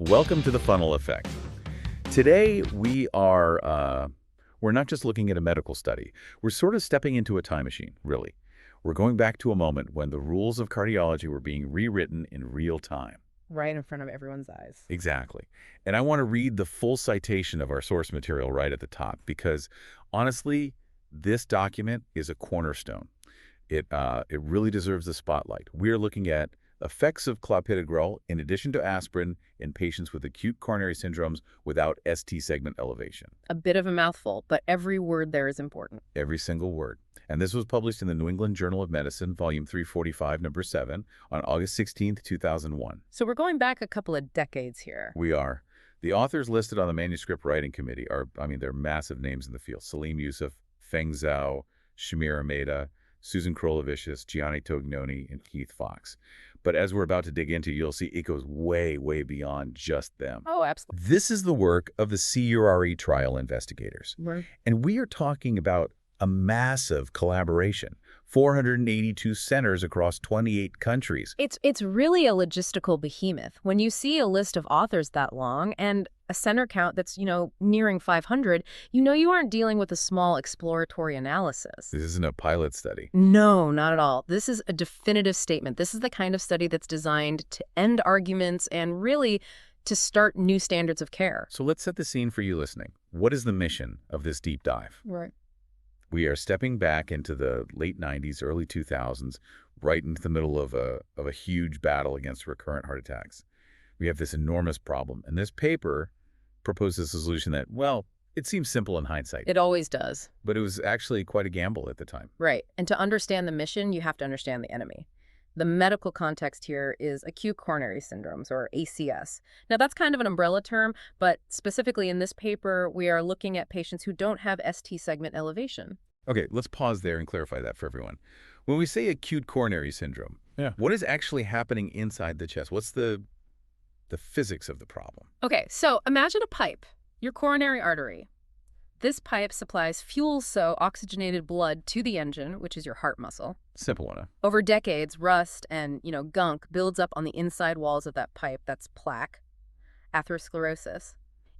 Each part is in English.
Welcome to the funnel effect. Today we're not just looking at a medical study. We're sort of stepping into a time machine, really. We're going back to a moment when the rules of cardiology were being rewritten in real time. Right in front of everyone's eyes. Exactly. And I want to read the full citation of our source material right at the top because, honestly, this document is a cornerstone. It really deserves the spotlight. We're looking at effects of clopidogrel in addition to aspirin in patients with acute coronary syndromes without ST segment elevation. A bit of a mouthful, but every word there is important. Every single word. And this was published in the New England Journal of Medicine, volume 345, number 7, on August 16th, 2001. So we're going back a couple of decades here. We are. The authors listed on the manuscript writing committee they're massive names in the field. Salim Yusuf, Feng Zhao, Shamir Ameda, Susan Krolovicius, Gianni Tognoni, and Keith Fox. But as we're about to dig into, you'll see it goes way, way beyond just them. Oh, absolutely. This is the work of the CURE trial investigators. Right. And we are talking about a massive collaboration, 482 centers across 28 countries. It's really a logistical behemoth. When you see a list of authors that long and a center count that's, nearing 500, you aren't dealing with a small exploratory analysis. This isn't a pilot study. No, not at all. This is a definitive statement. This is the kind of study that's designed to end arguments and really to start new standards of care. So let's set the scene for you listening. What is the mission of this deep dive? Right. We are stepping back into the late 90s, early 2000s, right into the middle of a huge battle against recurrent heart attacks. We have this enormous problem, and this paper proposes a solution that, well, it seems simple in hindsight. It always does. But it was actually quite a gamble at the time. Right. And to understand the mission, you have to understand the enemy. The medical context here is acute coronary syndromes, or ACS. Now, that's kind of an umbrella term, but specifically in this paper, we are looking at patients who don't have ST segment elevation. Okay, let's pause there and clarify that for everyone. When we say acute coronary syndrome, what is actually happening inside the chest? What's the physics of the problem? Okay, so imagine a pipe, your coronary artery. This pipe supplies fuel, so oxygenated blood to the engine, which is your heart muscle. Simple enough. Over decades, rust and, gunk builds up on the inside walls of that pipe. That's plaque, atherosclerosis.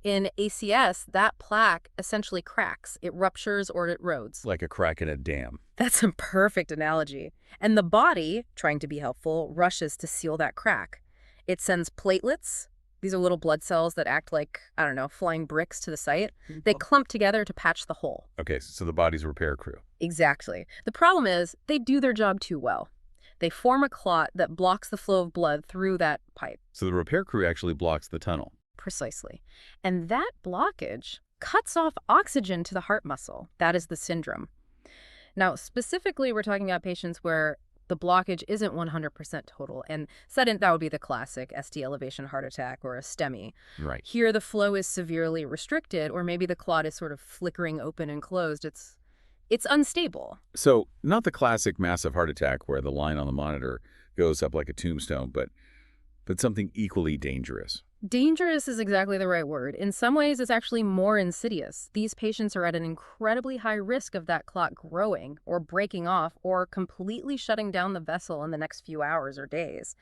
In ACS, that plaque essentially cracks. It ruptures or it erodes. Like a crack in a dam. That's a perfect analogy. And the body, trying to be helpful, rushes to seal that crack. It sends platelets. These are little blood cells that act like, flying bricks to the site. They clump together to patch the hole. Okay, so the body's repair crew. Exactly. The problem is they do their job too well. They form a clot that blocks the flow of blood through that pipe. So the repair crew actually blocks the tunnel. Precisely. And that blockage cuts off oxygen to the heart muscle. That is the syndrome. Now, specifically, we're talking about patients where the blockage isn't 100% total. And sudden, that would be the classic ST elevation heart attack or a STEMI. Right. Here, the flow is severely restricted, or maybe the clot is sort of flickering open and closed. It's unstable. So not the classic massive heart attack where the line on the monitor goes up like a tombstone, but something equally dangerous. Dangerous is exactly the right word. In some ways, it's actually more insidious. These patients are at an incredibly high risk of that clot growing or breaking off or completely shutting down the vessel in the next few hours or days.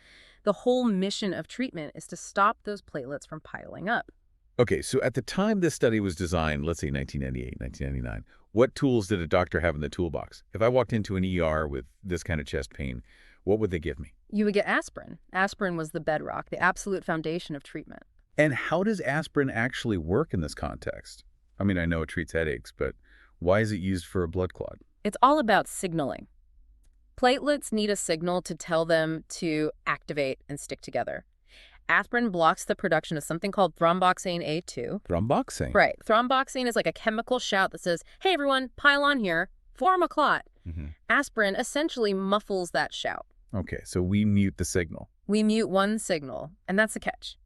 The whole mission of treatment is to stop those platelets from piling up. Okay, so at the time this study was designed, let's say 1998, 1999, what tools did a doctor have in the toolbox? If I walked into an ER with this kind of chest pain, what would they give me? You would get aspirin. Aspirin was the bedrock, the absolute foundation of treatment. And how does aspirin actually work in this context? I mean, I know it treats headaches, but why is it used for a blood clot? It's all about signaling. Platelets need a signal to tell them to activate and stick together. Aspirin blocks the production of something called thromboxane A2. Thromboxane? Right. Thromboxane is like a chemical shout that says, hey, everyone, pile on here, form a clot. Aspirin essentially muffles that shout. Okay, so we mute the signal. We mute one signal, and that's the catch.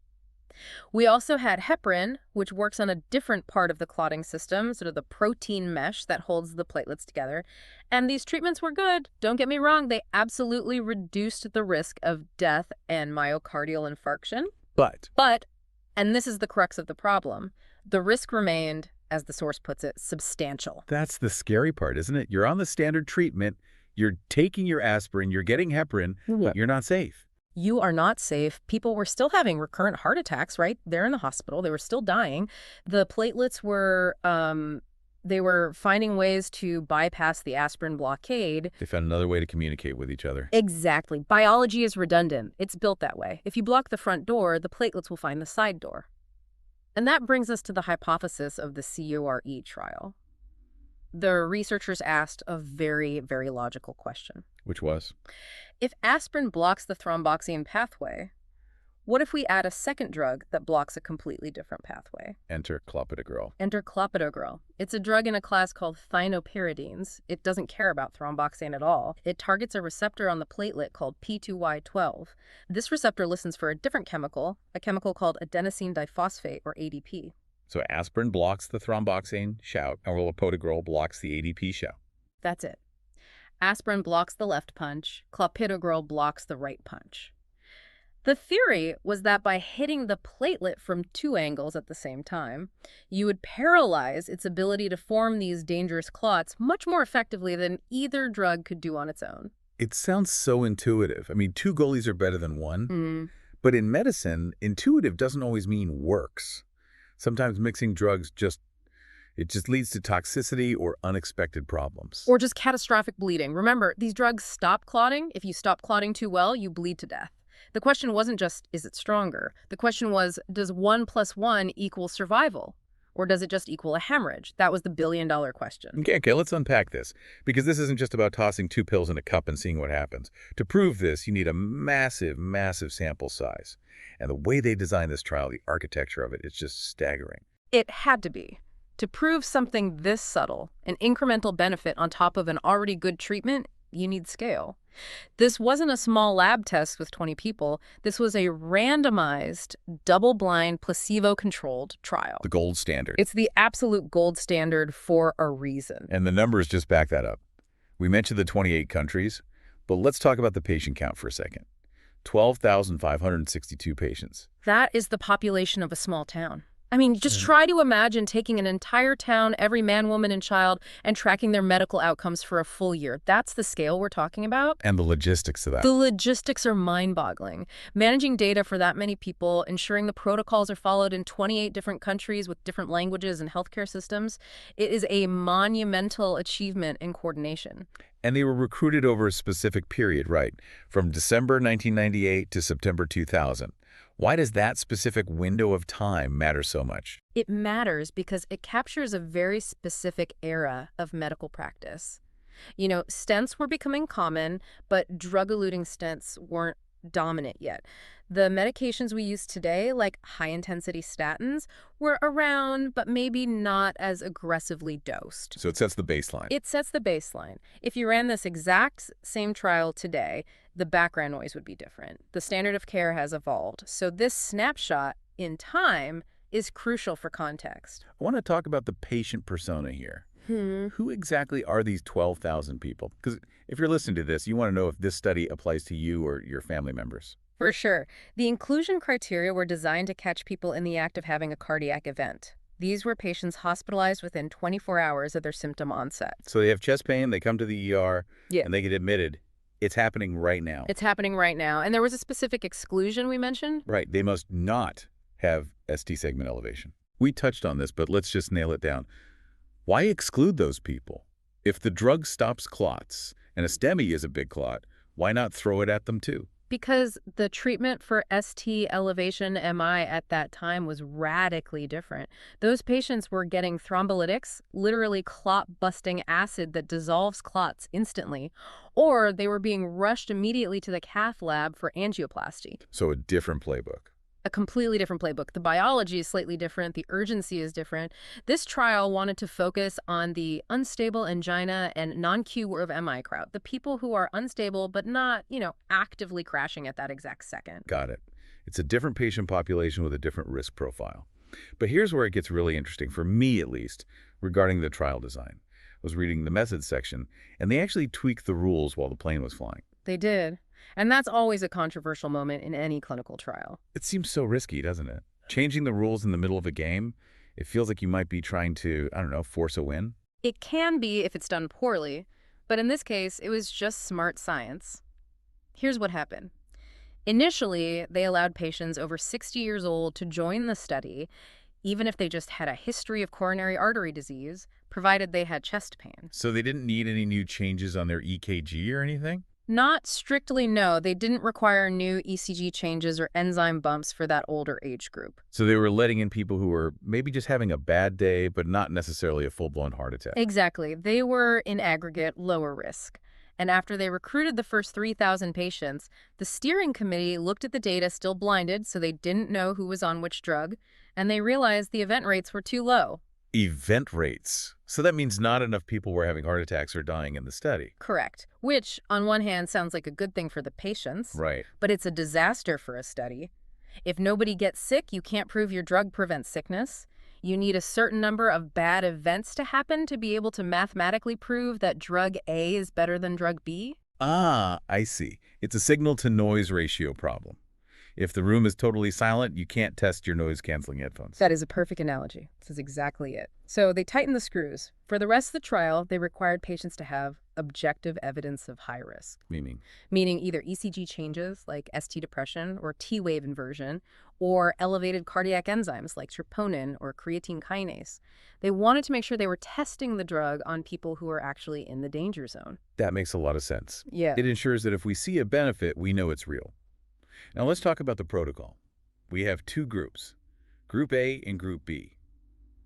We also had heparin, which works on a different part of the clotting system, sort of the protein mesh that holds the platelets together. And these treatments were good. Don't get me wrong, they absolutely reduced the risk of death and myocardial infarction. But, and this is the crux of the problem, the risk remained, as the source puts it, substantial. That's the scary part, isn't it? You're on the standard treatment, you're taking your aspirin, you're getting heparin, but you're not safe. You are not safe. People were still having recurrent heart attacks, right? They're in the hospital. They were still dying. The platelets were, they were finding ways to bypass the aspirin blockade. They found another way to communicate with each other. Exactly. Biology is redundant. It's built that way. If you block the front door, the platelets will find the side door. And that brings us to the hypothesis of the CORE trial. The researchers asked a very, very logical question. Which was? If aspirin blocks the thromboxane pathway, what if we add a second drug that blocks a completely different pathway? Enter Clopidogrel. Enter Clopidogrel. It's a drug in a class called thienopyridines. It doesn't care about thromboxane at all. It targets a receptor on the platelet called P2Y12. This receptor listens for a different chemical, a chemical called adenosine diphosphate, or ADP. So aspirin blocks the thromboxane shout, and clopidogrel blocks the ADP shout. That's it. Aspirin blocks the left punch. Clopidogrel blocks the right punch. The theory was that by hitting the platelet from two angles at the same time, you would paralyze its ability to form these dangerous clots much more effectively than either drug could do on its own. It sounds so intuitive. I mean, two goalies are better than one. Mm. But in medicine, intuitive doesn't always mean works. Sometimes mixing drugs just leads to toxicity or unexpected problems. Or just catastrophic bleeding. Remember, these drugs stop clotting. If you stop clotting too well, you bleed to death. The question wasn't just, is it stronger? The question was, does 1 + 1 equal survival? Or does it just equal a hemorrhage? That was the billion-dollar question. Okay, let's unpack this. Because this isn't just about tossing two pills in a cup and seeing what happens. To prove this, you need a massive, massive sample size. And the way they designed this trial, the architecture of it, it's just staggering. It had to be. To prove something this subtle, an incremental benefit on top of an already good treatment, you need scale. This wasn't a small lab test with 20 people. This was a randomized, double-blind, placebo-controlled trial. The gold standard. It's the absolute gold standard for a reason. And the numbers just back that up. We mentioned the 28 countries, but let's talk about the patient count for a second. 12,562 patients. That is the population of a small town. I mean, just try to imagine taking an entire town, every man, woman, and child, and tracking their medical outcomes for a full year. That's the scale we're talking about. And the logistics of that. The logistics are mind-boggling. Managing data for that many people, ensuring the protocols are followed in 28 different countries with different languages and healthcare systems, it is a monumental achievement in coordination. And they were recruited over a specific period, right? From December 1998 to September 2000. Why does that specific window of time matter so much? It matters because it captures a very specific era of medical practice. You know, stents were becoming common, but drug-eluting stents weren't dominant yet. The medications we use today, like high-intensity statins, were around, but maybe not as aggressively dosed. So it sets the baseline. It sets the baseline. If you ran this exact same trial today, the background noise would be different. The standard of care has evolved. So this snapshot in time is crucial for context. I want to talk about the patient persona here. Who exactly are these 12,000 people? Because if you're listening to this, you want to know if this study applies to you or your family members. For sure. The inclusion criteria were designed to catch people in the act of having a cardiac event. These were patients hospitalized within 24 hours of their symptom onset. So they have chest pain, they come to the ER, Yeah. and they get admitted. It's happening right now. It's happening right now. And there was a specific exclusion we mentioned. Right. They must not have ST segment elevation. We touched on this, but let's just nail it down. Why exclude those people? If the drug stops clots, and a STEMI is a big clot, why not throw it at them too? Because the treatment for ST elevation MI at that time was radically different. Those patients were getting thrombolytics, literally clot-busting acid that dissolves clots instantly, or they were being rushed immediately to the cath lab for angioplasty. So a different playbook. A completely different playbook. The biology is slightly different. The urgency is different. This trial wanted to focus on the unstable angina and non-Q of MI crowd, the people who are unstable but not, actively crashing at that exact second. Got it. It's a different patient population with a different risk profile. But here's where it gets really interesting, for me at least, regarding the trial design. I was reading the methods section, and they actually tweaked the rules while the plane was flying. They did. And that's always a controversial moment in any clinical trial. It seems so risky, doesn't it? Changing the rules in the middle of a game, it feels like you might be trying to, force a win. It can be if it's done poorly, but in this case, it was just smart science. Here's what happened. Initially, they allowed patients over 60 years old to join the study, even if they just had a history of coronary artery disease, provided they had chest pain. So they didn't need any new changes on their EKG or anything? Not strictly, no. They didn't require new ECG changes or enzyme bumps for that older age group. So they were letting in people who were maybe just having a bad day, but not necessarily a full-blown heart attack. Exactly. They were, in aggregate, lower risk. And after they recruited the first 3,000 patients, the steering committee looked at the data still blinded, so they didn't know who was on which drug, and they realized the event rates were too low. Event rates. So that means not enough people were having heart attacks or dying in the study. Correct. Which, on one hand, sounds like a good thing for the patients, Right. but it's a disaster for a study. If nobody gets sick, you can't prove your drug prevents sickness. You need a certain number of bad events to happen to be able to mathematically prove that drug A is better than drug B. Ah, I see. It's a signal-to-noise ratio problem. If the room is totally silent, you can't test your noise-canceling headphones. That is a perfect analogy. This is exactly it. So they tightened the screws. For the rest of the trial, they required patients to have objective evidence of high risk, Meaning? meaning either ECG changes like ST depression or T-wave inversion, or elevated cardiac enzymes like troponin or creatine kinase. They wanted to make sure they were testing the drug on people who are actually in the danger zone. That makes a lot of sense. Yeah. It ensures that if we see a benefit, we know it's real. Now let's talk about the protocol. We have two groups, Group A and Group B.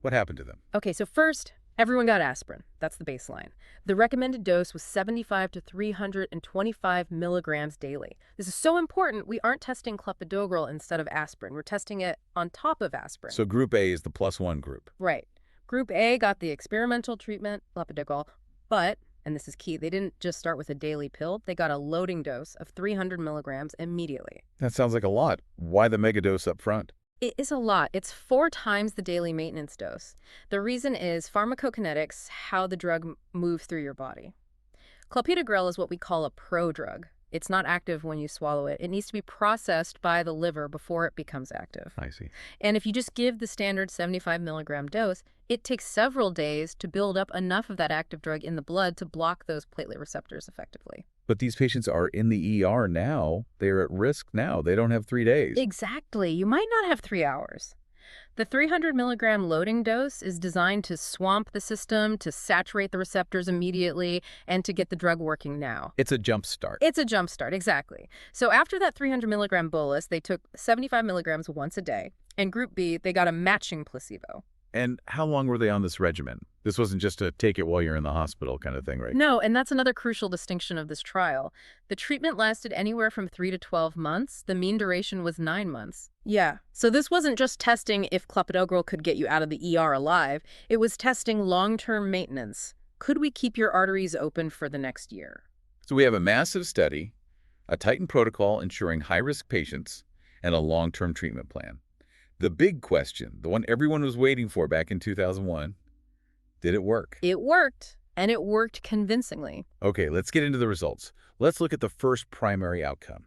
What happened to them? Okay, so first, everyone got aspirin. That's the baseline. The recommended dose was 75 to 325 milligrams daily. This is so important, we aren't testing Clopidogrel instead of aspirin. We're testing it on top of aspirin. So Group A is the +1 group. Right. Group A got the experimental treatment, Clopidogrel, but, and this is key, they didn't just start with a daily pill. They got a loading dose of 300 milligrams immediately. That sounds like a lot. Why the megadose up front? It is a lot. It's 4 times the daily maintenance dose. The reason is pharmacokinetics, how the drug moves through your body. Clopidogrel is what we call a prodrug. It's not active when you swallow it. It needs to be processed by the liver before it becomes active. I see. And if you just give the standard 75 milligram dose, it takes several days to build up enough of that active drug in the blood to block those platelet receptors effectively. But these patients are in the ER now. They're at risk now. They don't have 3 days. Exactly. You might not have 3 hours. The 300 milligram loading dose is designed to swamp the system, to saturate the receptors immediately, and to get the drug working now. It's a jump start. It's a jump start, exactly. So after that 300 milligram bolus, they took 75 milligrams once a day. And Group B, they got a matching placebo. And how long were they on this regimen? This wasn't just a take it while you're in the hospital kind of thing, right? No, and that's another crucial distinction of this trial. The treatment lasted anywhere from 3 to 12 months. The mean duration was 9 months. Yeah. So this wasn't just testing if Clopidogrel could get you out of the ER alive. It was testing long-term maintenance. Could we keep your arteries open for the next year? So we have a massive study, a tightened protocol ensuring high-risk patients, and a long-term treatment plan. The big question, the one everyone was waiting for back in 2001, did it work? It worked, and it worked convincingly. Okay, let's get into the results. Let's look at the first primary outcome.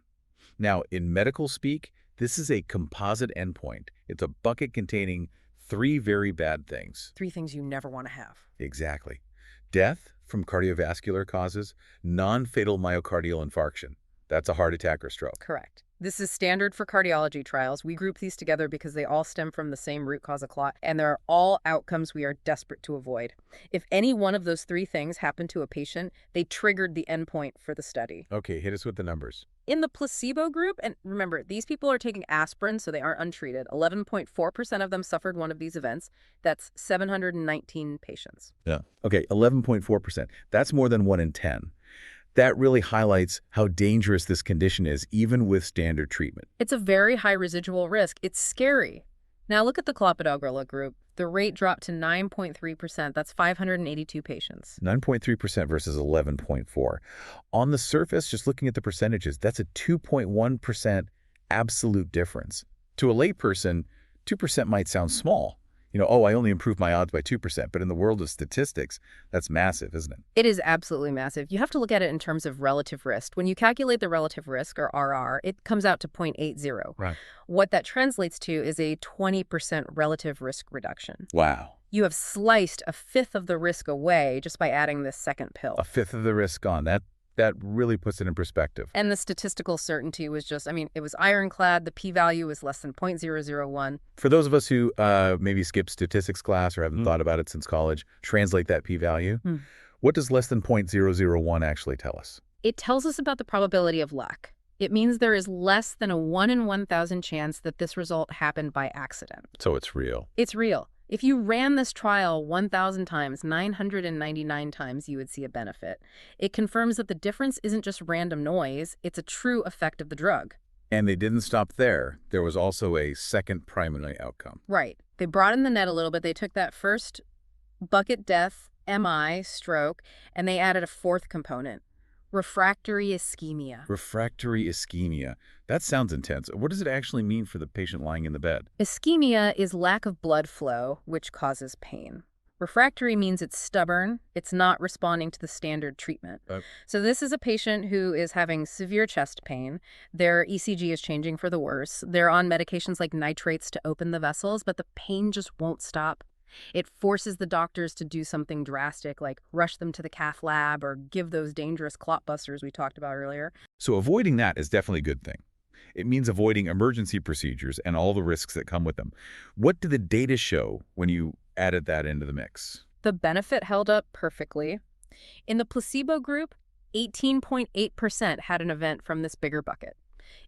Now, in medical speak, this is a composite endpoint. It's a bucket containing 3 very bad things. 3 things you never want to have. Exactly. Death from cardiovascular causes, non-fatal myocardial infarction. That's a heart attack or stroke. Correct. This is standard for cardiology trials. We group these together because they all stem from the same root cause of clot, and they're all outcomes we are desperate to avoid. If any one of those 3 things happened to a patient, they triggered the endpoint for the study. Okay, hit us with the numbers. In the placebo group, and remember, these people are taking aspirin, so they aren't untreated, 11.4% of them suffered one of these events. That's 719 patients. Yeah. Okay, 11.4%. That's more than 1 in 10. That really highlights how dangerous this condition is, even with standard treatment. It's a very high residual risk. It's scary. Now look at the Clopidogrel group. The rate dropped to 9.3%. That's 582 patients. 9.3% versus 11.4. On the surface, just looking at the percentages, that's a 2.1% absolute difference. To a layperson, 2% might sound small. Oh, I only improved my odds by 2%. But in the world of statistics, that's massive, isn't it? It is absolutely massive. You have to look at it in terms of relative risk. When you calculate the relative risk, or RR, it comes out to 0.80. Right. What that translates to is a 20% relative risk reduction. Wow. You have sliced a fifth of the risk away just by adding this second pill. A fifth of the risk gone. That really puts it in perspective. And the statistical certainty was just, I mean, it was ironclad. The p-value was less than 0.001. For those of us who maybe skipped statistics class or haven't thought about it since college, translate that p-value. What does less than 0.001 actually tell us? It tells us about the probability of luck. It means there is less than a 1 in 1,000 chance that this result happened by accident. So it's real. It's real. If you ran this trial 1,000 times, 999 times, you would see a benefit. It confirms that the difference isn't just random noise, it's a true effect of the drug. And they didn't stop there. There was also a second primary outcome. Right. They broadened the net a little bit. They took that first bucket death, MI, stroke, and they added a fourth component. Refractory ischemia. Refractory ischemia. That sounds intense. What does it actually mean for the patient lying in the bed? Ischemia is lack of blood flow, which causes pain. Refractory means it's stubborn, it's not responding to the standard treatment. So this is a patient who is having severe chest pain. Their ECG is changing for the worse. They're on medications like nitrates to open the vessels, but the pain just won't stop. It forces the doctors to do something drastic, like rush them to the cath lab or give those dangerous clot busters we talked about earlier. So avoiding that is definitely a good thing. It means avoiding emergency procedures and all the risks that come with them. What did the data show when you added that into the mix? The benefit held up perfectly. In the placebo group, 18.8% had an event from this bigger bucket.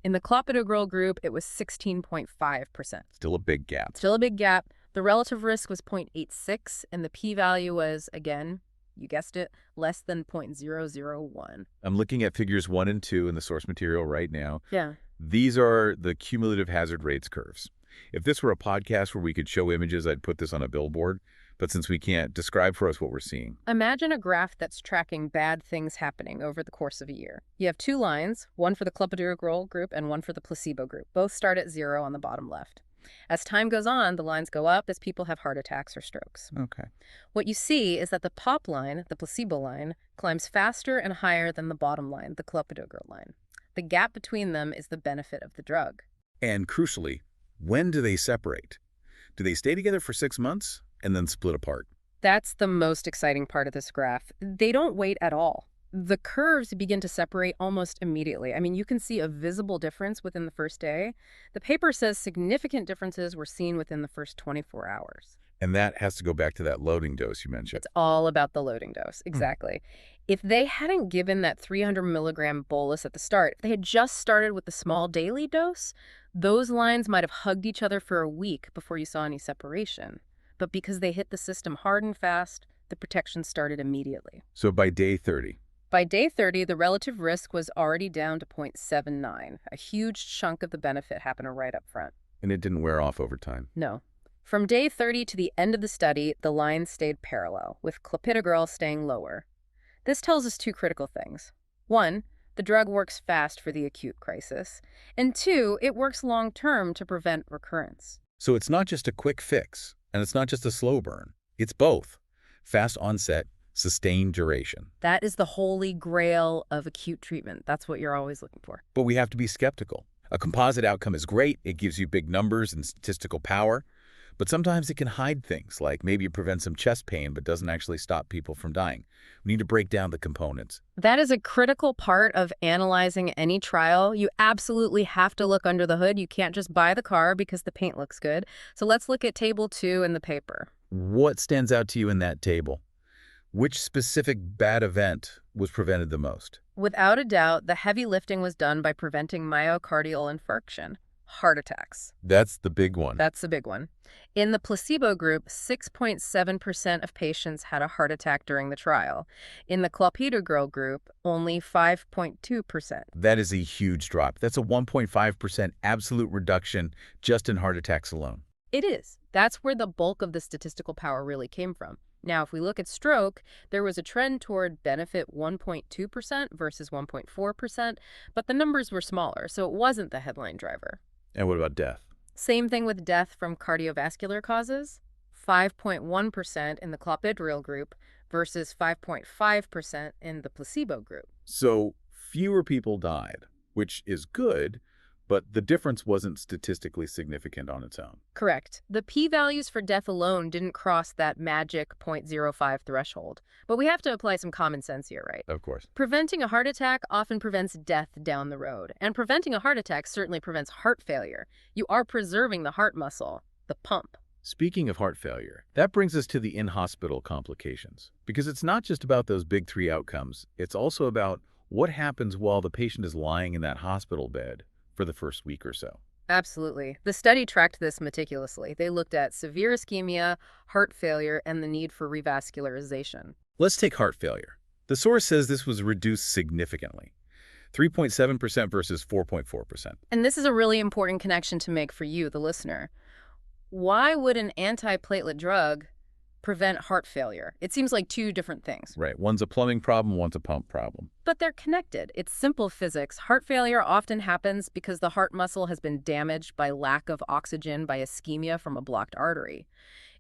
In the Clopidogrel group, it was 16.5%. Still a big gap. Still a big gap. The relative risk was 0.86, and the p-value was, again, you guessed it, less than 0.001. I'm looking at figures 1 and 2 in the source material right now. Yeah. These are the cumulative hazard rates curves. If this were a podcast where we could show images, I'd put this on a billboard. But since we can't, describe for us what we're seeing. Imagine a graph that's tracking bad things happening over the course of a year. You have two lines, one for the Clopidogrel group and one for the placebo group. Both start at 0 on the bottom left. As time goes on, the lines go up as people have heart attacks or strokes. Okay. What you see is that the top line, the placebo line, climbs faster and higher than the bottom line, the Clopidogrel line. The gap between them is the benefit of the drug. And crucially, when do they separate? Do they stay together for 6 months and then split apart? That's the most exciting part of this graph. They don't wait at all. The curves begin to separate almost immediately. I mean, you can see a visible difference within the first day. The paper says significant differences were seen within the first 24 hours. And that has to go back to that loading dose you mentioned. It's all about the loading dose. Exactly. If they hadn't given that 300 milligram bolus at the start, if they had just started with the small daily dose, those lines might have hugged each other for a week before you saw any separation. But because they hit the system hard and fast, the protection started immediately. So by day 30. By day 30, the relative risk was already down to 0.79. A huge chunk of the benefit happened right up front. And it didn't wear off over time. No. From day 30 to the end of the study, the lines stayed parallel, with Clopidogrel staying lower. This tells us two critical things. One, the drug works fast for the acute crisis. And two, it works long-term to prevent recurrence. So it's not just a quick fix, and it's not just a slow burn. It's both. Fast onset, sustained duration. That is the holy grail of acute treatment. That's what you're always looking for. But we have to be skeptical. A composite outcome is great. It gives you big numbers and statistical power. But sometimes it can hide things, like maybe it prevents some chest pain but doesn't actually stop people from dying. We need to break down the components. That is a critical part of analyzing any trial. You absolutely have to look under the hood. You can't just buy the car because the paint looks good. So let's look at table 2 in the paper. What stands out to you in that table? Which specific bad event was prevented the most? Without a doubt, the heavy lifting was done by preventing myocardial infarction, heart attacks. That's the big one. That's the big one. In the placebo group, 6.7% of patients had a heart attack during the trial. In the Clopidogrel group, only 5.2%. That is a huge drop. That's a 1.5% absolute reduction just in heart attacks alone. It is. That's where the bulk of the statistical power really came from. Now, if we look at stroke, there was a trend toward benefit 1.2% versus 1.4%, but the numbers were smaller, so it wasn't the headline driver. And what about death? Same thing with death from cardiovascular causes, 5.1% in the Clopidogrel group versus 5.5% in the placebo group. So fewer people died, which is good, but the difference wasn't statistically significant on its own. Correct. The p-values for death alone didn't cross that magic 0.05 threshold. But we have to apply some common sense here, right? Of course. Preventing a heart attack often prevents death down the road. And preventing a heart attack certainly prevents heart failure. You are preserving the heart muscle, the pump. Speaking of heart failure, that brings us to the in-hospital complications. Because it's not just about those big three outcomes, it's also about what happens while the patient is lying in that hospital bed for the first week or so. Absolutely. The study tracked this meticulously. They looked at severe ischemia, heart failure, and the need for revascularization. Let's take heart failure. The source says this was reduced significantly, 3.7% versus 4.4%. And this is a really important connection to make for you, the listener. Why would an antiplatelet drug prevent heart failure? It seems like two different things. Right, one's a plumbing problem, one's a pump problem. But they're connected. It's simple physics. Heart failure often happens because the heart muscle has been damaged by lack of oxygen by ischemia from a blocked artery.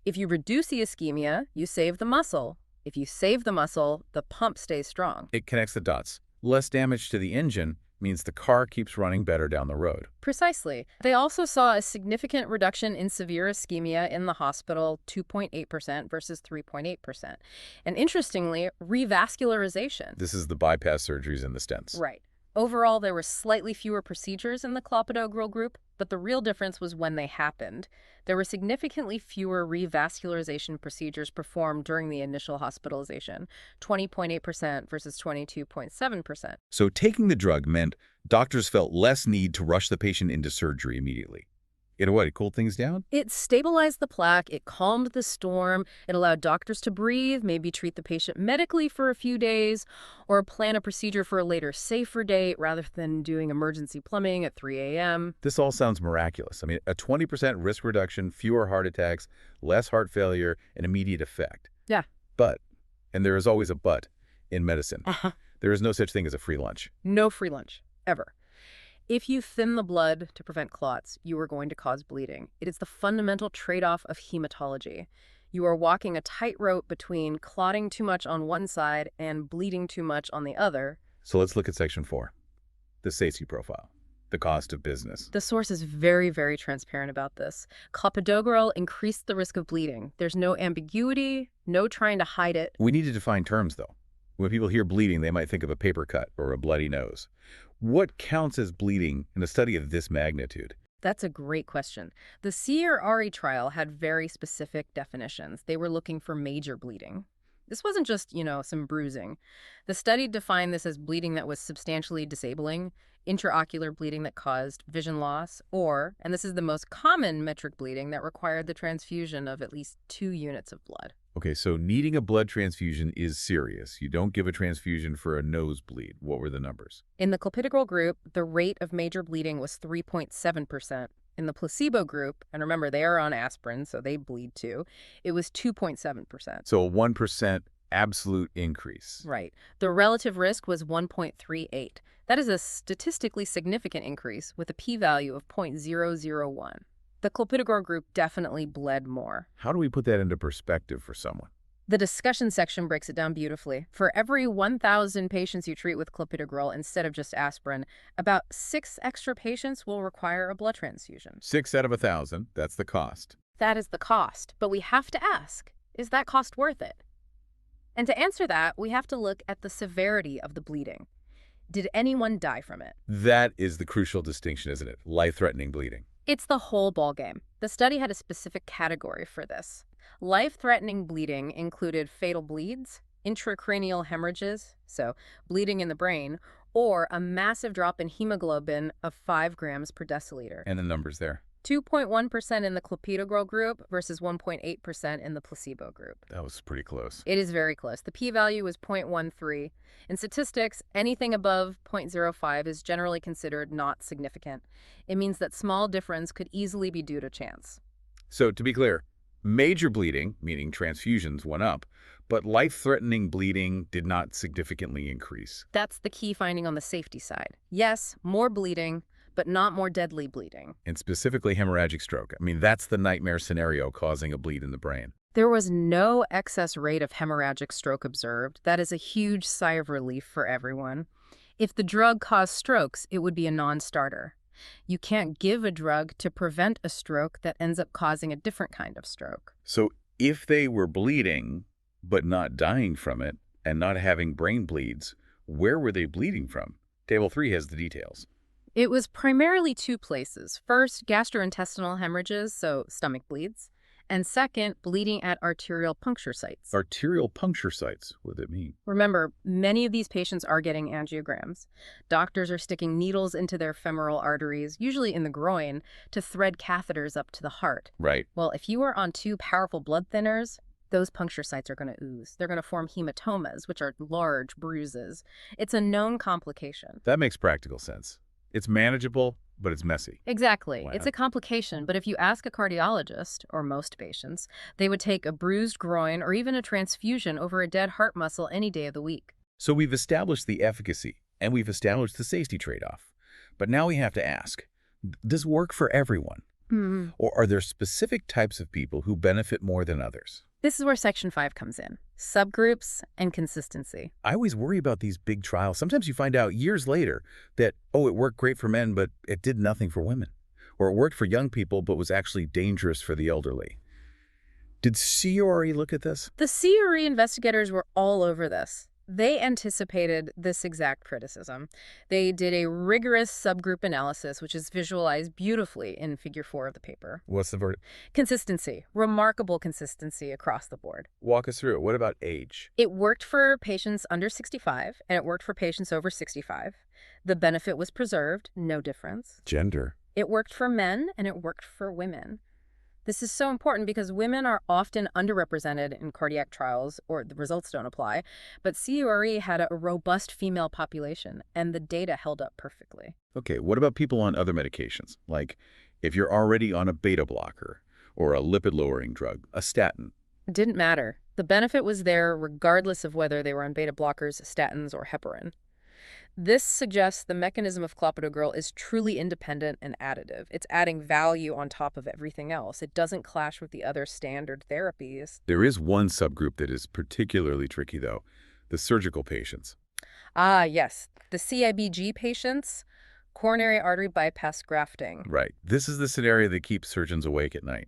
If you reduce the ischemia, you save the muscle. If you save the muscle, the pump stays strong. It connects the dots. Less damage to the engine means the car keeps running better down the road. Precisely. They also saw a significant reduction in severe ischemia in the hospital, 2.8% versus 3.8%. And interestingly, revascularization. This is the bypass surgeries and the stents. Right. Overall, there were slightly fewer procedures in the Clopidogrel group, but the real difference was when they happened. There were significantly fewer revascularization procedures performed during the initial hospitalization, 20.8% versus 22.7%. So taking the drug meant doctors felt less need to rush the patient into surgery immediately. It what? It cooled things down? It stabilized the plaque, it calmed the storm, it allowed doctors to breathe, maybe treat the patient medically for a few days, or plan a procedure for a later, safer date rather than doing emergency plumbing at 3 a.m. This all sounds miraculous. I mean, a 20% risk reduction, fewer heart attacks, less heart failure, an immediate effect. Yeah. But, and there is always a but in medicine, Uh-huh. there is no such thing as a free lunch. No free lunch, ever. If you thin the blood to prevent clots, you are going to cause bleeding. It is the fundamental trade-off of hematology. You are walking a tightrope between clotting too much on one side and bleeding too much on the other. So let's look at section 4, the safety profile, the cost of business. The source is very, very transparent about this. Clopidogrel increased the risk of bleeding. There's no ambiguity, no trying to hide it. We need to define terms, though. When people hear bleeding, they might think of a paper cut or a bloody nose. What counts as bleeding in a study of this magnitude? That's a great question. The CRRE trial had very specific definitions. They were looking for major bleeding. This wasn't just, some bruising. The study defined this as bleeding that was substantially disabling, intraocular bleeding that caused vision loss, or, and this is the most common metric bleeding, that required the transfusion of at least 2 units of blood. Okay, so needing a blood transfusion is serious. You don't give a transfusion for a nosebleed. What were the numbers? In the clopidogrel group, the rate of major bleeding was 3.7%. In the placebo group, and remember, they are on aspirin, so they bleed too, it was 2.7%. So a 1% absolute increase. Right. The relative risk was 1.38. That is a statistically significant increase with a p-value of 0.001. The clopidogrel group definitely bled more. How do we put that into perspective for someone? The discussion section breaks it down beautifully. For every 1,000 patients you treat with clopidogrel instead of just aspirin, about 6 extra patients will require a blood transfusion. 6 out of 1,000, that's the cost. That is the cost, but we have to ask, is that cost worth it? And to answer that, we have to look at the severity of the bleeding. Did anyone die from it? That is the crucial distinction, isn't it? Life-threatening bleeding. It's the whole ballgame. The study had a specific category for this. Life-threatening bleeding included fatal bleeds, intracranial hemorrhages, so bleeding in the brain, or a massive drop in hemoglobin of 5 grams per deciliter. And the numbers there. 2.1% in the clopidogrel group versus 1.8% in the placebo group. That was pretty close. It is very close. The p-value was 0.13. In statistics, anything above 0.05 is generally considered not significant. It means that small difference could easily be due to chance. So to be clear, major bleeding, meaning transfusions, went up, but life-threatening bleeding did not significantly increase. That's the key finding on the safety side. Yes, more bleeding, but not more deadly bleeding. And specifically hemorrhagic stroke. I mean, that's the nightmare scenario causing a bleed in the brain. There was no excess rate of hemorrhagic stroke observed. That is a huge sigh of relief for everyone. If the drug caused strokes, it would be a non-starter. You can't give a drug to prevent a stroke that ends up causing a different kind of stroke. So if they were bleeding, but not dying from it, and not having brain bleeds, where were they bleeding from? Table 3 has the details. It was primarily two places. First, gastrointestinal hemorrhages, so stomach bleeds. And second, bleeding at arterial puncture sites. Arterial puncture sites, what does it mean? Remember, many of these patients are getting angiograms. Doctors are sticking needles into their femoral arteries, usually in the groin, to thread catheters up to the heart. Right. Well, if you are on two powerful blood thinners, those puncture sites are going to ooze. They're going to form hematomas, which are large bruises. It's a known complication. That makes practical sense. It's manageable, but it's messy. Exactly. Wow. It's a complication, but if you ask a cardiologist, or most patients, they would take a bruised groin or even a transfusion over a dead heart muscle any day of the week. So we've established the efficacy, and we've established the safety trade-off. But now we have to ask, does it work for everyone? Or are there specific types of people who benefit more than others? This is where Section 5 comes in. Subgroups and consistency. I always worry about these big trials. Sometimes you find out years later that, oh, it worked great for men, but it did nothing for women. Or it worked for young people, but was actually dangerous for the elderly. Did CORE look at this? The CORE investigators were all over this. They anticipated this exact criticism. They did a rigorous subgroup analysis, which is visualized beautifully in Figure 4 of the paper. What's the verdict? Consistency. Remarkable consistency across the board. Walk us through it. What about age? It worked for patients under 65, and it worked for patients over 65. The benefit was preserved, no difference. Gender. It worked for men, and it worked for women. This is so important because women are often underrepresented in cardiac trials, or the results don't apply, but CORE had a robust female population, and the data held up perfectly. Okay, what about people on other medications? Like if you're already on a beta blocker or a lipid-lowering drug, a statin. It didn't matter. The benefit was there regardless of whether they were on beta blockers, statins, or heparin. This suggests the mechanism of clopidogrel is truly independent and additive. It's adding value on top of everything else. It doesn't clash with the other standard therapies. There is one subgroup that is particularly tricky, though, the surgical patients. Ah, yes. The CIBG patients, coronary artery bypass grafting. Right. This is the scenario that keeps surgeons awake at night.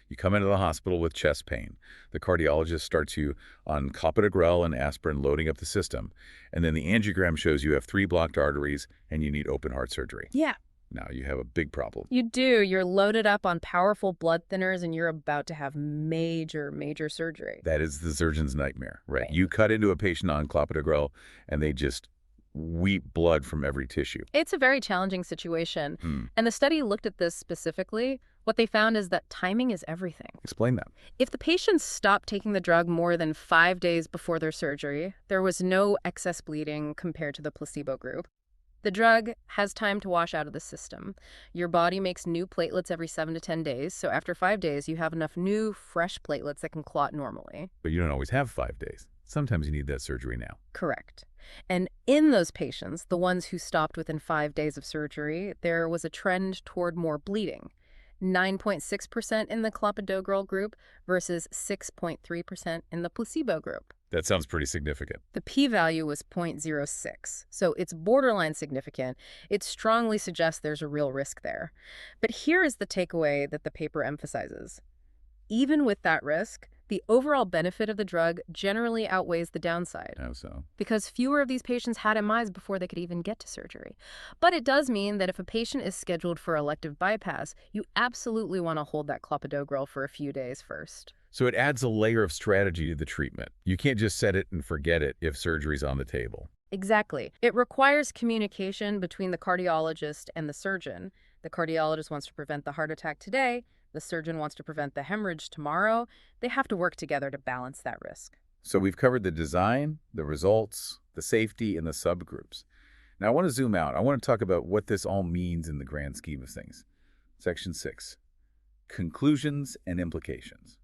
You come into the hospital with chest pain. The cardiologist starts you on Clopidogrel and aspirin, loading up the system. And then the angiogram shows you have 3 blocked arteries and you need open heart surgery. Yeah. Now you have a big problem. You do. You're loaded up on powerful blood thinners and you're about to have major surgery. That is the surgeon's nightmare, right? Right. You cut into a patient on Clopidogrel and they just weep blood from every tissue. It's a very challenging situation. And the study looked at this specifically. What they found is that timing is everything. Explain that. If the patients stopped taking the drug more than 5 days before their surgery, there was no excess bleeding compared to the placebo group. The drug has time to wash out of the system. Your body makes new platelets every 7 to 10 days, so after 5 days, you have enough new, fresh platelets that can clot normally. But you don't always have 5 days. Sometimes you need that surgery now. Correct. And in those patients, the ones who stopped within 5 days of surgery, there was a trend toward more bleeding. 9.6% in the Clopidogrel group versus 6.3% in the placebo group. That sounds pretty significant. The p-value was 0.06, so it's borderline significant. It strongly suggests there's a real risk there. But here is the takeaway that the paper emphasizes. Even with that risk, the overall benefit of the drug generally outweighs the downside. How so? Because fewer of these patients had MIs before they could even get to surgery. But it does mean that if a patient is scheduled for elective bypass, you absolutely want to hold that Clopidogrel for a few days first. So it adds a layer of strategy to the treatment. You can't just set it and forget it if surgery's on the table. Exactly. It requires communication between the cardiologist and the surgeon. The cardiologist wants to prevent the heart attack today. The surgeon wants to prevent the hemorrhage tomorrow. They have to work together to balance that risk. So we've covered the design, the results, the safety, and the subgroups. Now I want to zoom out. I want to talk about what this all means in the grand scheme of things. Section 6, conclusions and implications.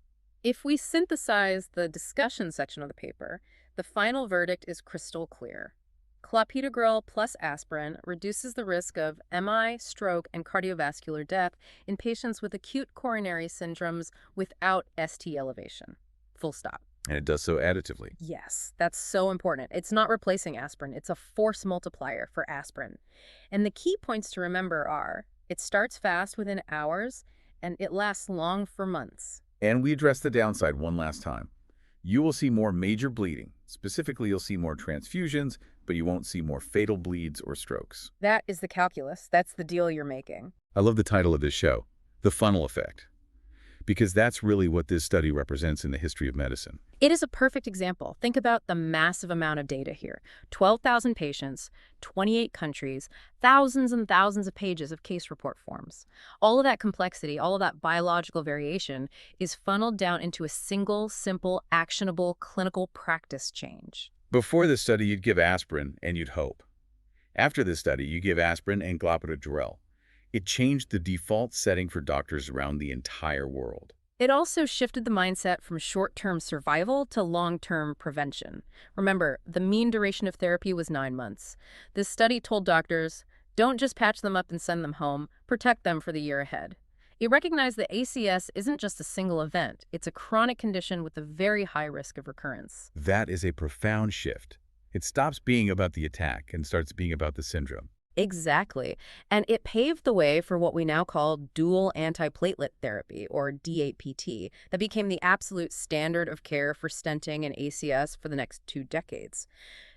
If we synthesize the discussion section of the paper, the final verdict is crystal clear. Clopidogrel plus aspirin reduces the risk of MI, stroke, and cardiovascular death in patients with acute coronary syndromes without ST elevation. Full stop. And it does so additively. Yes, that's so important. It's not replacing aspirin, it's a force multiplier for aspirin. And the key points to remember are it starts fast within hours and it lasts long for months. And we address the downside one last time. You will see more major bleeding. Specifically, you'll see more transfusions, but you won't see more fatal bleeds or strokes. That is the calculus. That's the deal you're making. I love the title of this show, The Funnel Effect, because that's really what this study represents in the history of medicine. It is a perfect example. Think about the massive amount of data here. 12,000 patients, 28 countries, thousands and thousands of pages of case report forms. All of that complexity, all of that biological variation is funneled down into a single, simple, actionable clinical practice change. Before this study, you'd give aspirin and you'd hope. After this study, you give aspirin and Clopidogrel. It changed the default setting for doctors around the entire world. It also shifted the mindset from short-term survival to long-term prevention. Remember, the mean duration of therapy was 9 months. This study told doctors, don't just patch them up and send them home, protect them for the year ahead. It recognized that ACS isn't just a single event. It's a chronic condition with a very high risk of recurrence. That is a profound shift. It stops being about the attack and starts being about the syndrome. Exactly. And it paved the way for what we now call dual antiplatelet therapy, or DAPT, that became the absolute standard of care for stenting and ACS for the next 2 decades.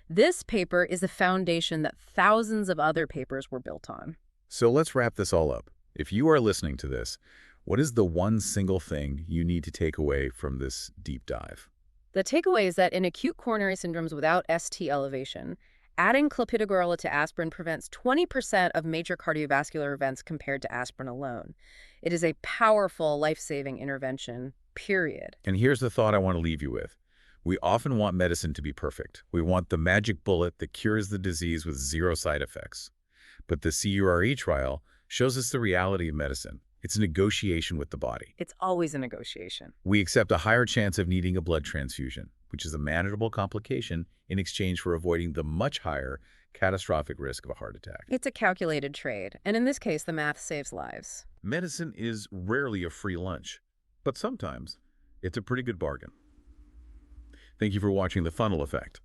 This paper is the foundation that thousands of other papers were built on. So let's wrap this all up. If you are listening to this, what is the one single thing you need to take away from this deep dive? The takeaway is that in acute coronary syndromes without ST elevation, adding clopidogrel to aspirin prevents 20% of major cardiovascular events compared to aspirin alone. It is a powerful, life-saving intervention, period. And here's the thought I want to leave you with. We often want medicine to be perfect. We want the magic bullet that cures the disease with 0 side effects. But the CURE trial shows us the reality of medicine. It's a negotiation with the body. It's always a negotiation. We accept a higher chance of needing a blood transfusion, which is a manageable complication in exchange for avoiding the much higher catastrophic risk of a heart attack. It's a calculated trade, and in this case, the math saves lives. Medicine is rarely a free lunch, but sometimes it's a pretty good bargain. Thank you for watching The Funnel Effect.